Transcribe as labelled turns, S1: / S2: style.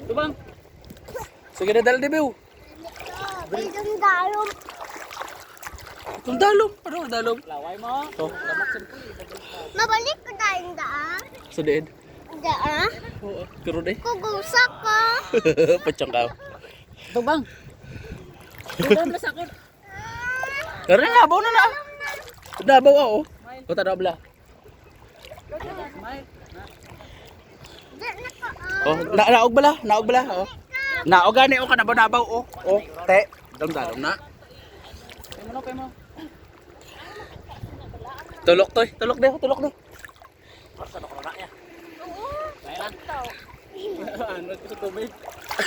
S1: Tubang. Sige na dala di Bew.
S2: Itong dalom.
S1: Itong dalom. Ano ang dalom? Laway mo. Oh.
S2: Mabalik ko tayong daan.
S1: Sa deed.
S2: Daan?
S1: Oo. Karo de.
S2: Kugusak ko.
S1: Pachang ka.
S3: Tubang. Tubang na sakot.
S1: Karo na nabaw na na. Nabaw ako. O tada bla. Oh, naog bala, naog bala. Oh. Naog gani o kanabaw oh. Oh, te. Dalom na.
S3: Kay mo.
S1: Tulok to, tulok de, tulok de.
S3: Basta na ko na ya.
S2: Oo.
S3: Kaya lang.
S1: Ano ko sa tubig?